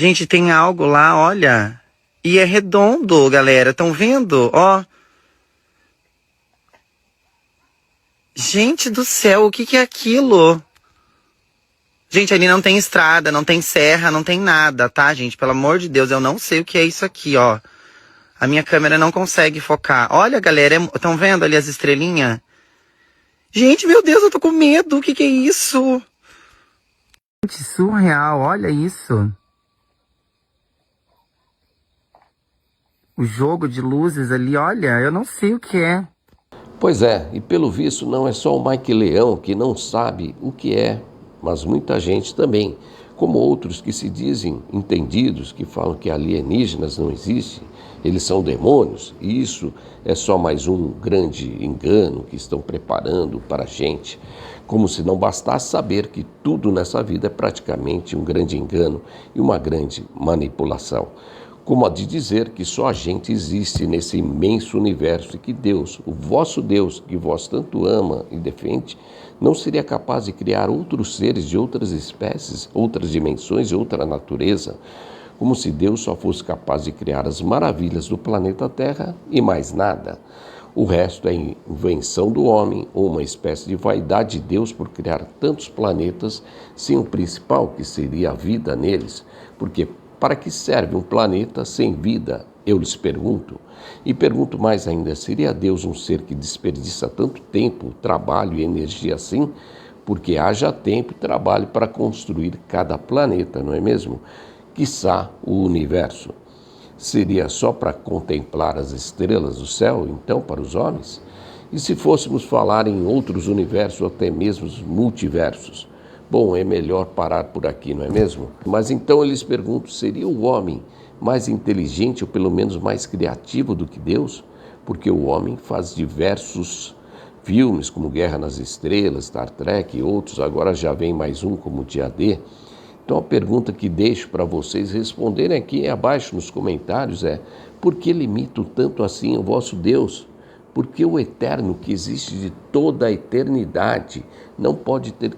Gente, tem algo lá, olha. E é redondo, galera. Estão vendo? Ó. Gente do céu, o que que é aquilo? Gente, ali não tem estrada, não tem serra, não tem nada, tá, gente? Pelo amor de Deus, eu não sei o que é isso aqui, ó. A minha câmera não consegue focar. Olha, galera, estão vendo ali as estrelinhas? Gente, meu Deus, eu tô com medo. O que que é isso? Gente, surreal, olha isso. O jogo de luzes ali, olha, eu não sei o que é. Pois é, e pelo visto não é só o Mike Leão que não sabe o que é, mas muita gente também, como outros que se dizem entendidos, que falam que alienígenas não existem, eles são demônios, e isso é só mais um grande engano que estão preparando para a gente, como se não bastasse saber que tudo nessa vida é praticamente um grande engano e uma grande manipulação. Como a de dizer que só a gente existe nesse imenso universo e que Deus, o vosso Deus, que vós tanto ama e defende, não seria capaz de criar outros seres de outras espécies, outras dimensões e outra natureza, como se Deus só fosse capaz de criar as maravilhas do planeta Terra e mais nada. O resto é invenção do homem ou uma espécie de vaidade de Deus por criar tantos planetas sem o principal, que seria a vida neles, porque para que serve um planeta sem vida? Eu lhes pergunto. E pergunto mais ainda, seria Deus um ser que desperdiça tanto tempo, trabalho e energia assim? Porque haja tempo e trabalho para construir cada planeta, não é mesmo? Quiçá o universo. Seria só para contemplar as estrelas do céu, então, para os homens? E se fôssemos falar em outros universos, ou até mesmo multiversos? Bom, é melhor parar por aqui, não é mesmo? Mas então eu lhes pergunto, seria o homem mais inteligente ou pelo menos mais criativo do que Deus? Porque o homem faz diversos filmes como Guerra nas Estrelas, Star Trek e outros, agora já vem mais um como Dia D. Então a pergunta que deixo para vocês responderem aqui abaixo nos comentários é: por que limito tanto assim o vosso Deus? Porque o eterno que existe de toda a eternidade não pode ter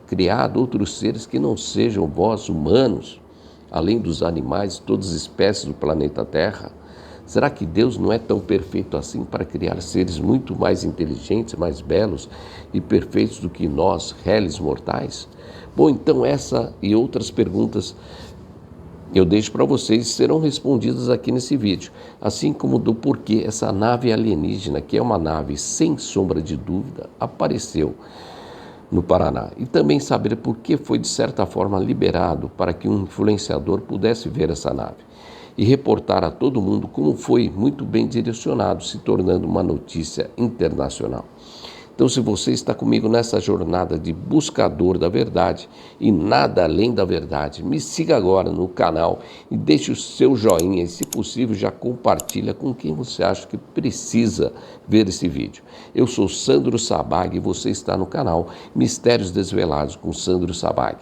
criado outros seres que não sejam vós humanos, além dos animais, todas as espécies do planeta Terra? Será que Deus não é tão perfeito assim para criar seres muito mais inteligentes, mais belos e perfeitos do que nós, réis mortais? Bom, então essa e outras perguntas eu deixo para vocês, serão respondidas aqui nesse vídeo, assim como do porquê essa nave alienígena, que é uma nave sem sombra de dúvida, apareceu no Paraná. E também saber por que foi de certa forma liberado para que um influenciador pudesse ver essa nave. E reportar a todo mundo como foi muito bem direcionado, se tornando uma notícia internacional. Então, se você está comigo nessa jornada de buscador da verdade e nada além da verdade, me siga agora no canal e deixe o seu joinha e, se possível, já compartilha com quem você acha que precisa ver esse vídeo. Eu sou Sandro Sabag e você está no canal Mistérios Desvelados com Sandro Sabag.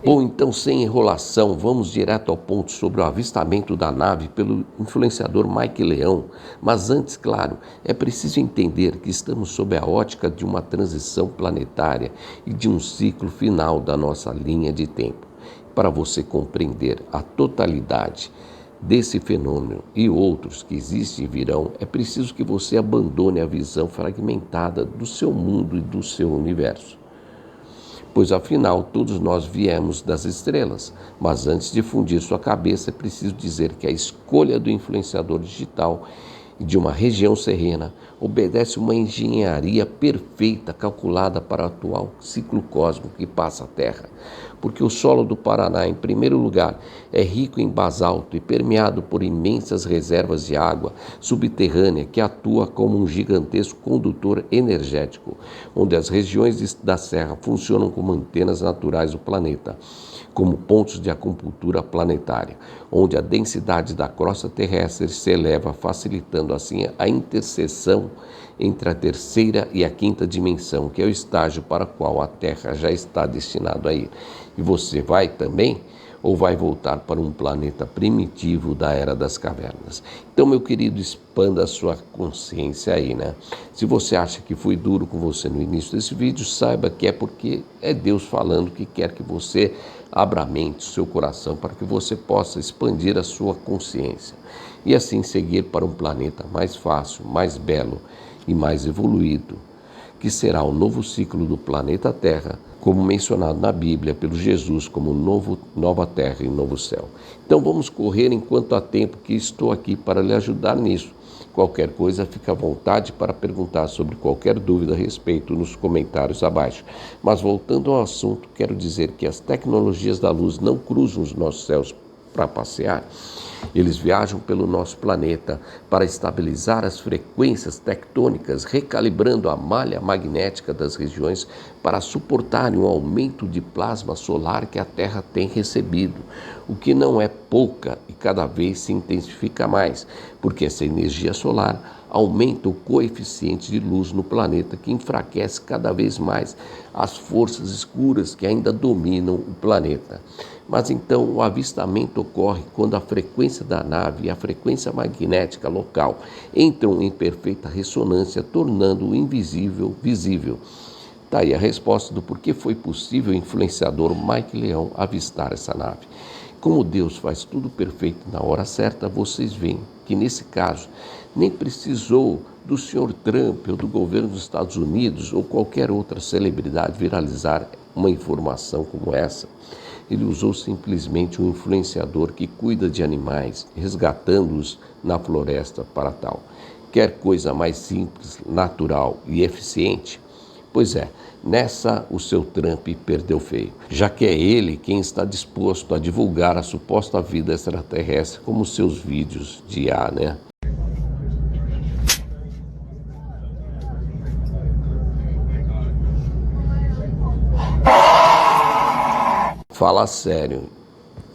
Bom, então, sem enrolação, vamos direto ao ponto sobre o avistamento da nave pelo influenciador Mike Leão. Mas antes, claro, é preciso entender que estamos sob a ótica de uma transição planetária e de um ciclo final da nossa linha de tempo. Para você compreender a totalidade desse fenômeno e outros que existem e virão, é preciso que você abandone a visão fragmentada do seu mundo e do seu universo. Pois afinal todos nós viemos das estrelas, mas antes de fundir sua cabeça é preciso dizer que a escolha do influenciador digital e de uma região serrana obedece uma engenharia perfeita calculada para o atual ciclo cósmico que passa a Terra, porque o solo do Paraná, em primeiro lugar, é rico em basalto e permeado por imensas reservas de água subterrânea que atua como um gigantesco condutor energético, onde as regiões da Serra funcionam como antenas naturais do planeta, como pontos de acupuntura planetária, onde a densidade da crosta terrestre se eleva, facilitando assim a interseção entre a terceira e a quinta dimensão, que é o estágio para o qual a Terra já está destinada a ir. E você vai também? ou vai voltar para um planeta primitivo da Era das Cavernas? Então, meu querido, expanda a sua consciência aí, né? Se você acha que fui duro com você no início desse vídeo, saiba que é porque é Deus falando que quer que você abra a mente, o seu coração, para que você possa expandir a sua consciência e assim seguir para um planeta mais fácil, mais belo e mais evoluído, que será o novo ciclo do planeta Terra, como mencionado na Bíblia pelo Jesus como nova terra e novo céu. Então vamos correr enquanto há tempo, que estou aqui para lhe ajudar nisso. Qualquer coisa, fique à vontade para perguntar sobre qualquer dúvida a respeito nos comentários abaixo. Mas voltando ao assunto, quero dizer que as tecnologias da luz não cruzam os nossos céus para passear. Eles viajam pelo nosso planeta para estabilizar as frequências tectônicas, recalibrando a malha magnética das regiões para suportarem o aumento de plasma solar que a Terra tem recebido, o que não é pouca e cada vez se intensifica mais, porque essa energia solar aumenta o coeficiente de luz no planeta, que enfraquece cada vez mais as forças escuras que ainda dominam o planeta. Mas então o avistamento ocorre quando a frequência da nave e a frequência magnética local entram em perfeita ressonância, tornando o invisível visível. Está aí a resposta do porquê foi possível o influenciador Mike Leão avistar essa nave. Como Deus faz tudo perfeito na hora certa, vocês veem que nesse caso nem precisou do Sr. Trump ou do governo dos Estados Unidos ou qualquer outra celebridade viralizar uma informação como essa. Ele usou simplesmente um influenciador que cuida de animais, resgatando-os na floresta para tal. Quer coisa mais simples, natural e eficiente? Pois é, nessa o seu Trump perdeu feio, já que é ele quem está disposto a divulgar a suposta vida extraterrestre como seus vídeos de IA, né? Fala sério,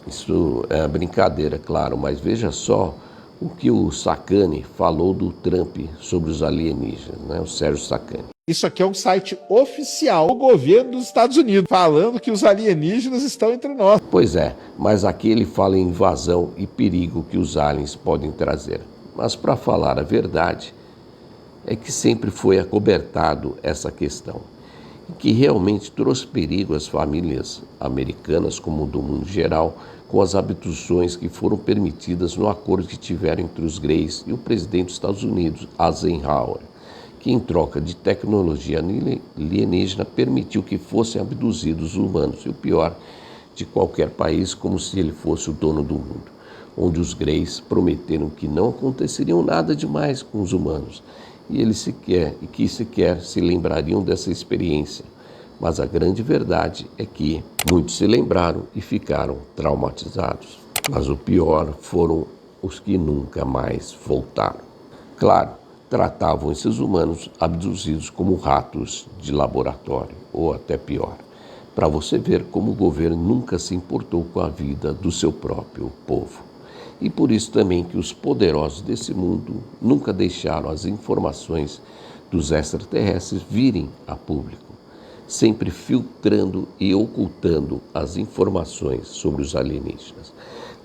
isso é brincadeira, claro, mas veja só o que o Sacani falou do Trump sobre os alienígenas, né? O Sérgio Sacani. Isso aqui é um site oficial do governo dos Estados Unidos, falando que os alienígenas estão entre nós. Pois é, mas aqui ele fala em invasão e perigo que os aliens podem trazer. Mas para falar a verdade, é que sempre foi acobertado essa questão, que realmente trouxe perigo às famílias americanas, como do mundo geral, com as abduções que foram permitidas no acordo que tiveram entre os Greys e o presidente dos Estados Unidos, Eisenhower, que em troca de tecnologia alienígena permitiu que fossem abduzidos humanos, e o pior, de qualquer país, como se ele fosse o dono do mundo, onde os Greys prometeram que não aconteceria nada demais com os humanos, e eles sequer se lembrariam dessa experiência. Mas a grande verdade é que muitos se lembraram e ficaram traumatizados. Mas o pior foram os que nunca mais voltaram. Claro, tratavam esses humanos abduzidos como ratos de laboratório, ou até pior, para você ver como o governo nunca se importou com a vida do seu próprio povo. E por isso também que os poderosos desse mundo nunca deixaram as informações dos extraterrestres virem a público, sempre filtrando e ocultando as informações sobre os alienígenas.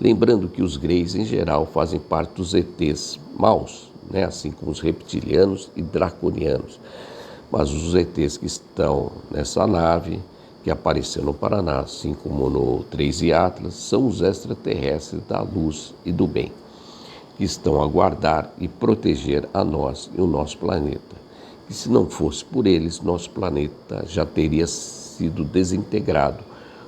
Lembrando que os Greys, em geral, fazem parte dos ETs maus, né? Assim como os reptilianos e draconianos. Mas os ETs que estão nessa nave, que apareceu no Paraná, assim como no 3 Atlas, são os extraterrestres da luz e do bem, que estão a guardar e proteger a nós e o nosso planeta. E se não fosse por eles, nosso planeta já teria sido desintegrado,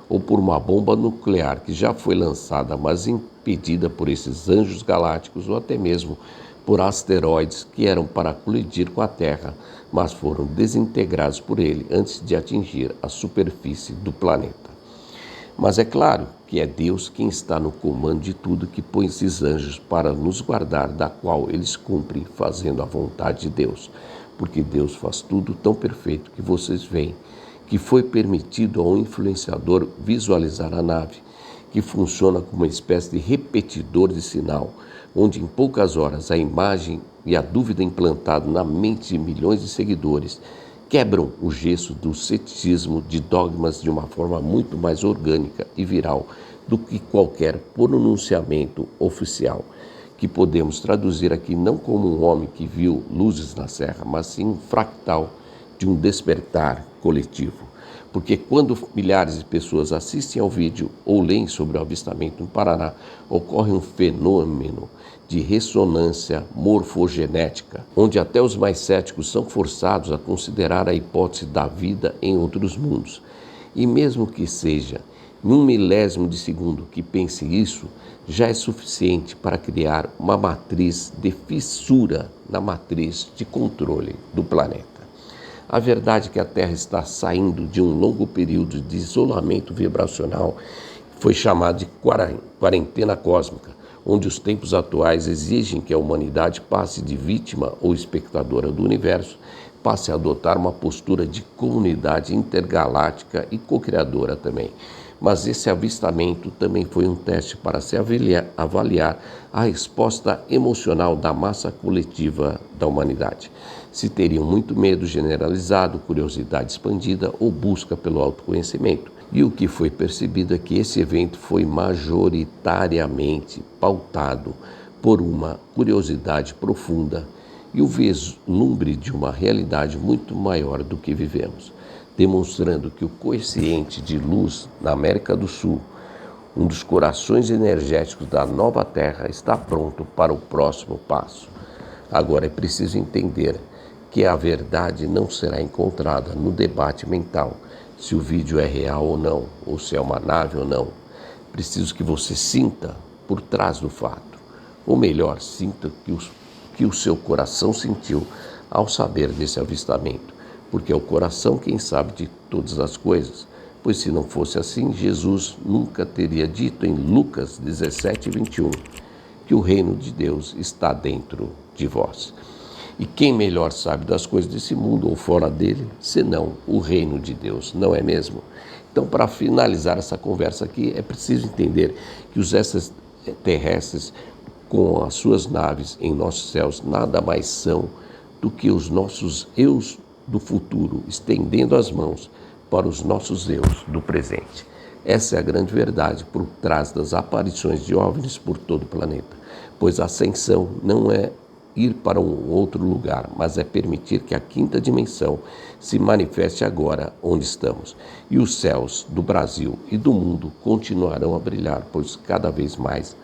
ou por uma bomba nuclear que já foi lançada, mas impedida por esses anjos galácticos, ou até mesmo por asteroides que eram para colidir com a Terra, mas foram desintegrados por ele antes de atingir a superfície do planeta. Mas é claro que é Deus quem está no comando de tudo, que põe esses anjos para nos guardar, da qual eles cumprem fazendo a vontade de Deus, porque Deus faz tudo tão perfeito que vocês veem que foi permitido ao influenciador visualizar a nave, que funciona como uma espécie de repetidor de sinal, onde em poucas horas a imagem e a dúvida implantada na mente de milhões de seguidores, quebram o gesso do ceticismo de dogmas de uma forma muito mais orgânica e viral do que qualquer pronunciamento oficial, que podemos traduzir aqui não como um homem que viu luzes na serra, mas sim um fractal de um despertar coletivo. Porque quando milhares de pessoas assistem ao vídeo ou leem sobre o avistamento no Paraná, ocorre um fenômeno de ressonância morfogenética, onde até os mais céticos são forçados a considerar a hipótese da vida em outros mundos. E mesmo que seja em 1/1000 de segundo que pense isso, já é suficiente para criar uma matriz de fissura na matriz de controle do planeta. A verdade é que a Terra está saindo de um longo período de isolamento vibracional, foi chamado de quarentena cósmica, onde os tempos atuais exigem que a humanidade passe de vítima ou espectadora do universo, passe a adotar uma postura de comunidade intergaláctica e co-criadora também. Mas esse avistamento também foi um teste para se avaliar a resposta emocional da massa coletiva da humanidade. Se teriam muito medo generalizado, curiosidade expandida ou busca pelo autoconhecimento. E o que foi percebido é que esse evento foi majoritariamente pautado por uma curiosidade profunda e o vislumbre de uma realidade muito maior do que vivemos, demonstrando que o coeficiente de luz na América do Sul, um dos corações energéticos da nova Terra, está pronto para o próximo passo. Agora é preciso entender que a verdade não será encontrada no debate mental, se o vídeo é real ou não, ou se é uma nave ou não. Preciso que você sinta por trás do fato, ou melhor, sinta que o seu coração sentiu ao saber desse avistamento, porque é o coração quem sabe de todas as coisas, pois se não fosse assim, Jesus nunca teria dito em Lucas 17:21 que o reino de Deus está dentro de vós. E quem melhor sabe das coisas desse mundo ou fora dele, senão o reino de Deus, não é mesmo? Então, para finalizar essa conversa aqui, é preciso entender que os extraterrestres, com as suas naves em nossos céus, nada mais são do que os nossos eus do futuro, estendendo as mãos para os nossos eus do presente. Essa é a grande verdade por trás das aparições de OVNIs por todo o planeta, pois a ascensão não é ir para um outro lugar, mas é permitir que a quinta dimensão se manifeste agora onde estamos. E os céus do Brasil e do mundo continuarão a brilhar, pois cada vez mais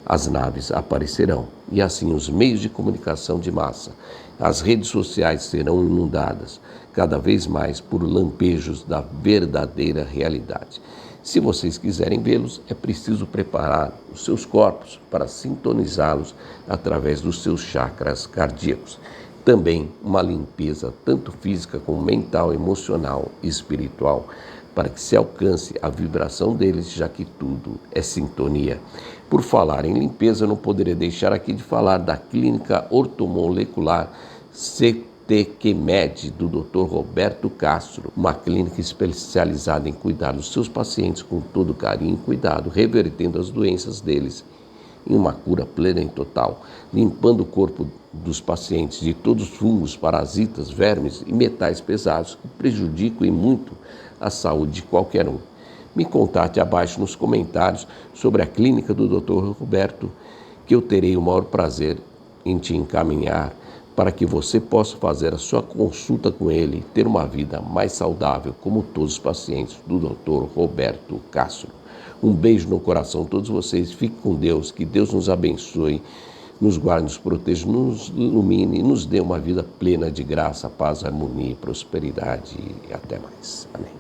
as naves aparecerão. E assim os meios de comunicação de massa, as redes sociais serão inundadas cada vez mais por lampejos da verdadeira realidade. Se vocês quiserem vê-los, é preciso preparar os seus corpos para sintonizá-los através dos seus chakras cardíacos. Também uma limpeza tanto física como mental, emocional e espiritual, para que se alcance a vibração deles, já que tudo é sintonia. Por falar em limpeza, não poderia deixar aqui de falar da clínica ortomolecular CTQMed, do Dr. Roberto Castro, uma clínica especializada em cuidar dos seus pacientes com todo carinho e cuidado, revertendo as doenças deles em uma cura plena e total, limpando o corpo dos pacientes de todos os fungos, parasitas, vermes e metais pesados que prejudicam e muito a saúde de qualquer um. Me contate abaixo nos comentários sobre a clínica do Dr. Roberto, que eu terei o maior prazer em te encaminhar para que você possa fazer a sua consulta com ele e ter uma vida mais saudável, como todos os pacientes do Dr. Roberto Castro. Um beijo no coração a todos vocês, fiquem com Deus, que Deus nos abençoe, nos guarde, nos proteja, nos ilumine e nos dê uma vida plena de graça, paz, harmonia, prosperidade e até mais. Amém.